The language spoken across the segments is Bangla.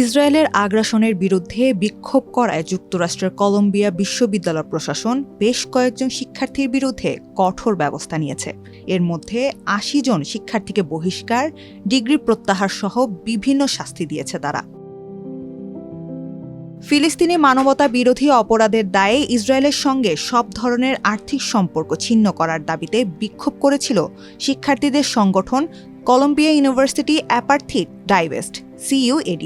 ইসরায়েলের আগ্রাসনের বিরুদ্ধে বিক্ষোভ করায় যুক্তরাষ্ট্রের কলম্বিয়া বিশ্ববিদ্যালয় প্রশাসন বেশ কয়েকজন শিক্ষার্থীর বিরুদ্ধে কঠোর ব্যবস্থা নিয়েছে। এর মধ্যে ৮০ জন শিক্ষার্থীকে বহিষ্কার, ডিগ্রি প্রত্যাহার সহ বিভিন্ন শাস্তি দিয়েছে তারা। ফিলিস্তিনি মানবতা বিরোধী অপরাধের দায়ে ইসরায়েলের সঙ্গে সব ধরনের আর্থিক সম্পর্ক ছিন্ন করার দাবিতে বিক্ষোভ করেছিল শিক্ষার্থীদের সংগঠন কলম্বিয়া ইউনিভার্সিটি অ্যাপার্থিক ডাইভেস্ট CUAD।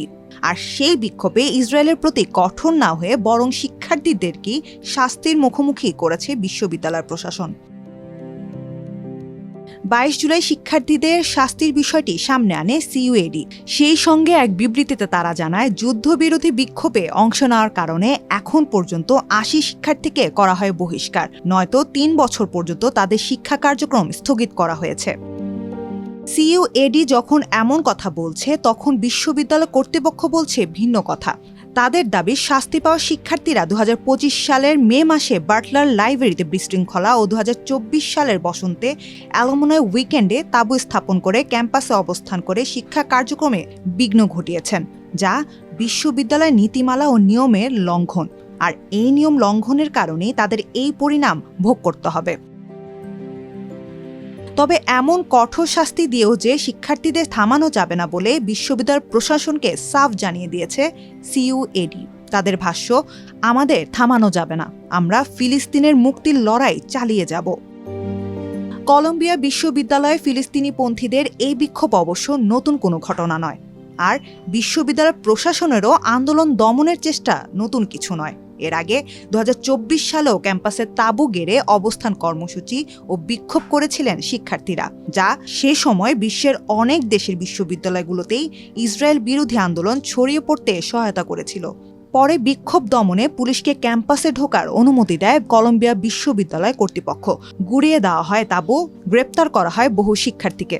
আর সেই বিক্ষোভে ইসরায়েলের প্রতি কঠোর না হয়ে বরং শিক্ষার্থীদেরকেই শাস্তির মুখোমুখি করেছে বিশ্ববিদ্যালয় প্রশাসন। ২২ জুলাই শিক্ষার্থীদের শাস্তির বিষয়টি সামনে আনে CUAD। সেই সঙ্গে এক বিবৃতিতে তারা জানায়, যুদ্ধবিরোধী বিক্ষোভে অংশ নেওয়ার কারণে এখন পর্যন্ত ৮০ শিক্ষার্থীকে করা হয় বহিষ্কার, নয়তো ৩ বছর পর্যন্ত তাদের শিক্ষা কার্যক্রম স্থগিত করা হয়েছে। CUAD যখন এমন কথা বলছে, তখন বিশ্ববিদ্যালয় কর্তৃপক্ষ বলছে ভিন্ন কথা। তাদের দাবি, শাস্তি পাওয়া শিক্ষার্থীরা ২০২৫ সালের মে মাসে বাটলার লাইব্রেরিতে বিশৃঙ্খলা ও ২০২৪ সালের বসন্তে অ্যালুমনাই উইকেন্ডে তাঁবু স্থাপন করে ক্যাম্পাসে অবস্থান করে শিক্ষা কার্যক্রমে বিঘ্ন ঘটিয়েছেন, যা বিশ্ববিদ্যালয়ের নীতিমালা ও নিয়মের লঙ্ঘন। আর এই নিয়ম লঙ্ঘনের কারণেই তাদের এই পরিণাম ভোগ করতে হবে। তবে এমন কঠোর শাস্তি দিয়েও যে শিক্ষার্থীদের থামানো যাবে না বলে বিশ্ববিদ্যালয় প্রশাসনকে সাফ জানিয়ে দিয়েছে CUAD। তাদের ভাষ্য, আমাদের থামানো যাবে না, আমরা ফিলিস্তিনের মুক্তির লড়াই চালিয়ে যাব। কলম্বিয়া বিশ্ববিদ্যালয়ে ফিলিস্তিনিপন্থীদের এই বিক্ষোভ অবশ্য নতুন কোনো ঘটনা নয়, আর বিশ্ববিদ্যালয় প্রশাসনেরও আন্দোলন দমনের চেষ্টা নতুন কিছু নয়। এর আগে ২০২৪ সালেও ক্যাম্পাসে তাঁবু গেড়ে অবস্থান কর্মসূচি ও বিক্ষোভ করেছিলেন শিক্ষার্থীরা, যা সে সময় বিশ্বের অনেক দেশের বিশ্ববিদ্যালয়গুলোতেই ইসরায়েল বিরোধী আন্দোলন ছড়িয়ে পড়তে সহায়তা করেছিল। পরে বিক্ষোভ দমনে পুলিশকে ক্যাম্পাসে ঢোকার অনুমতি দেয় কলম্বিয়া বিশ্ববিদ্যালয় কর্তৃপক্ষ। গুড়িয়ে দেওয়া হয় তাঁবু, গ্রেপ্তার করা হয় বহু শিক্ষার্থীকে।